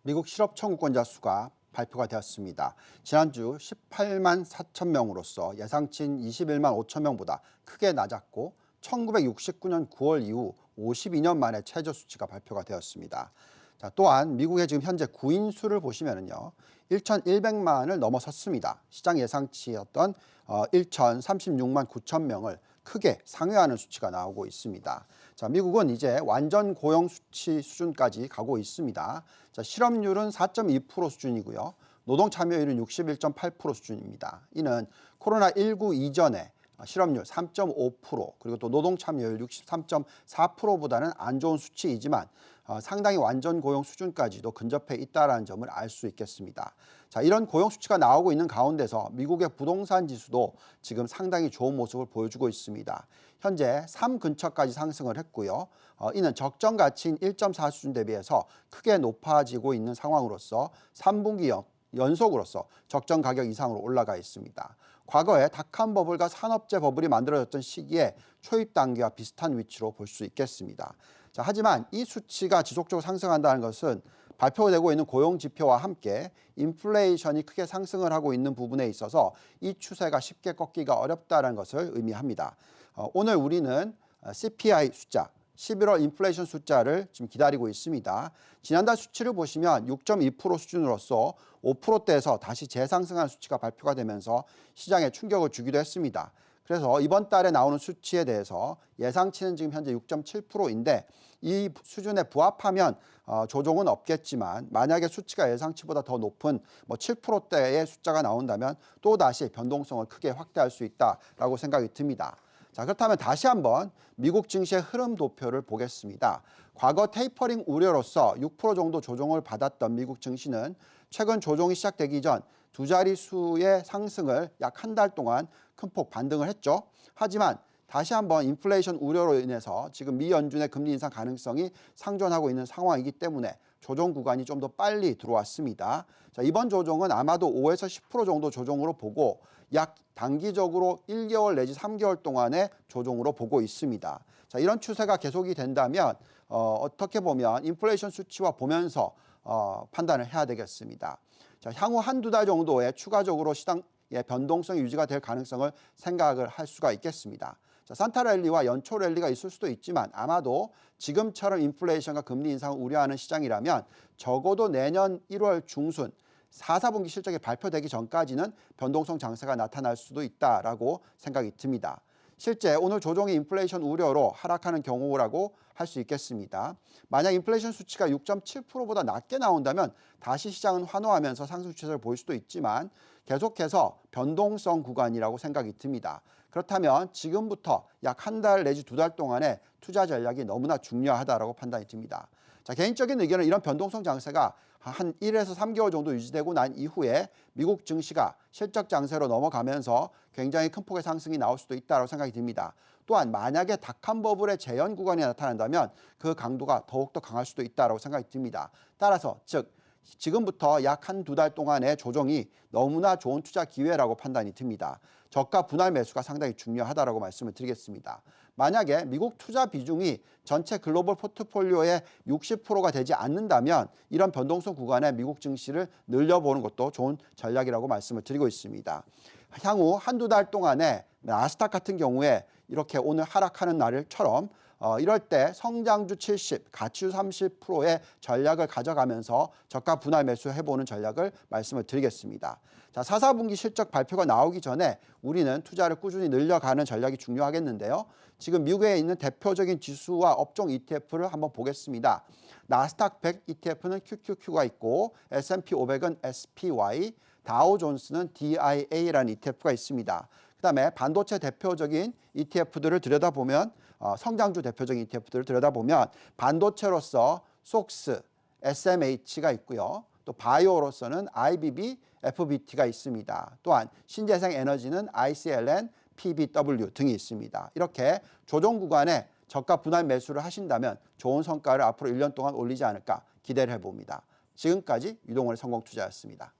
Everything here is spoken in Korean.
미국 실업 청구권자 수가 발표가 되었습니다. 지난주 18만 4천 명으로서 예상치인 21만 5천 명보다 크게 낮았고 1969년 9월 이후 52년 만에 최저 수치가 발표가 되었습니다. 자, 또한 미국의 지금 현재 구인 수를 보시면은요. 1,100만을 넘어섰습니다. 시장 예상치였던 1,036만 9천 명을 크게 상회하는 수치가 나오고 있습니다. 자, 미국은 이제 완전 고용 수치 수준까지 가고 있습니다. 자, 실업률은 4.2% 수준이고요. 노동 참여율은 61.8% 수준입니다. 이는 코로나19 이전에 실업률 3.5% 그리고 또 노동 참여율 63.4%보다는 안 좋은 수치이지만 상당히 완전 고용 수준까지도 근접해 있다는 점을 알 수 있겠습니다. 자, 이런 고용 수치가 나오고 있는 가운데서 미국의 부동산 지수도 지금 상당히 좋은 모습을 보여주고 있습니다. 현재 3 근처까지 상승을 했고요. 이는 적정 가치인 1.4 수준 대비해서 크게 높아지고 있는 상황으로서 3분기 연속으로서 적정 가격 이상으로 올라가 있습니다. 과거에 닷컴 버블과 산업재 버블이 만들어졌던 시기에 초입 단계와 비슷한 위치로 볼 수 있겠습니다. 자, 하지만 이 수치가 지속적으로 상승한다는 것은 발표되고 있는 고용 지표와 함께 인플레이션이 크게 상승을 하고 있는 부분에 있어서 이 추세가 쉽게 꺾기가 어렵다는 것을 의미합니다. 오늘 우리는 CPI 숫자, 11월 인플레이션 숫자를 지금 기다리고 있습니다. 지난달 수치를 보시면 6.2% 수준으로서 5%대에서 다시 재상승한 수치가 발표가 되면서 시장에 충격을 주기도 했습니다. 그래서 이번 달에 나오는 수치에 대해서 예상치는 지금 현재 6.7%인데 이 수준에 부합하면 조정은 없겠지만 만약에 수치가 예상치보다 더 높은 7%대의 숫자가 나온다면 또다시 변동성을 크게 확대할 수 있다라고 생각이 듭니다. 자, 그렇다면 다시 한번 미국 증시의 흐름 도표를 보겠습니다. 과거 테이퍼링 우려로서 6% 정도 조정을 받았던 미국 증시는 최근 조정이 시작되기 전 두 자릿수의 상승을 약 한 달 동안 큰 폭 반등을 했죠. 하지만 다시 한번 인플레이션 우려로 인해서 지금 미 연준의 금리 인상 가능성이 상존하고 있는 상황이기 때문에 조정 구간이 좀 더 빨리 들어왔습니다. 자, 이번 조정은 아마도 5에서 10% 정도 조정으로 보고 약 단기적으로 1개월 내지 3개월 동안의 조정으로 보고 있습니다. 자, 이런 추세가 계속이 된다면 어떻게 보면 인플레이션 수치와 보면서 판단을 해야 되겠습니다. 자, 향후 한두 달 정도의 추가적으로 시장의 변동성이 유지가 될 가능성을 생각을 할 수가 있겠습니다. 자, 산타 랠리와 연초 랠리가 있을 수도 있지만 아마도 지금처럼 인플레이션과 금리 인상을 우려하는 시장이라면 적어도 내년 1월 중순 4, 4분기 실적이 발표되기 전까지는 변동성 장세가 나타날 수도 있다라고 생각이 듭니다. 실제 오늘 조정이 인플레이션 우려로 하락하는 경우라고 할 수 있겠습니다. 만약 인플레이션 수치가 6.7%보다 낮게 나온다면 다시 시장은 환호하면서 상승 추세를 보일 수도 있지만 계속해서 변동성 구간이라고 생각이 듭니다. 그렇다면 지금부터 약 한 달 내지 두 달 동안의 투자 전략이 너무나 중요하다고 판단이 듭니다. 자, 개인적인 의견은 이런 변동성 장세가 한 1에서 3개월 정도 유지되고 난 이후에 미국 증시가 실적 장세로 넘어가면서 굉장히 큰 폭의 상승이 나올 수도 있다고 생각이 듭니다. 또한 만약에 닷컴 버블의 재현 구간이 나타난다면 그 강도가 더욱더 강할 수도 있다고 생각이 듭니다. 따라서 즉 지금부터 약 한 두 달 동안의 조정이 너무나 좋은 투자 기회라고 판단이 듭니다. 저가 분할 매수가 상당히 중요하다고 말씀을 드리겠습니다. 만약에 미국 투자 비중이 전체 글로벌 포트폴리오의 60%가 되지 않는다면 이런 변동성 구간에 미국 증시를 늘려보는 것도 좋은 전략이라고 말씀을 드리고 있습니다. 향후 한두 달 동안에 나스닥 같은 경우에 이렇게 오늘 하락하는 날처럼 이럴 때 성장주 70, 가치주 30%의 전략을 가져가면서 저가 분할 매수해보는 전략을 말씀을 드리겠습니다. 자, 4, 4분기 실적 발표가 나오기 전에 우리는 투자를 꾸준히 늘려가는 전략이 중요하겠는데요. 지금 미국에 있는 대표적인 지수와 업종 ETF를 한번 보겠습니다. 나스닥 100 ETF는 QQQ가 있고 S&P 500은 SPY, 다우존스는 DIA라는 ETF가 있습니다. 그다음에 반도체 대표적인 ETF들을 들여다보면 성장주 대표적인 ETF들을 들여다보면 반도체로서 속스, SMH가 있고요. 또 바이오로서는 IBB, FBT가 있습니다. 또한 신재생 에너지는 ICLN, PBW 등이 있습니다. 이렇게 조정 구간에 저가 분할 매수를 하신다면 좋은 성과를 앞으로 1년 동안 올리지 않을까 기대를 해봅니다. 지금까지 유동원의 성공투자였습니다.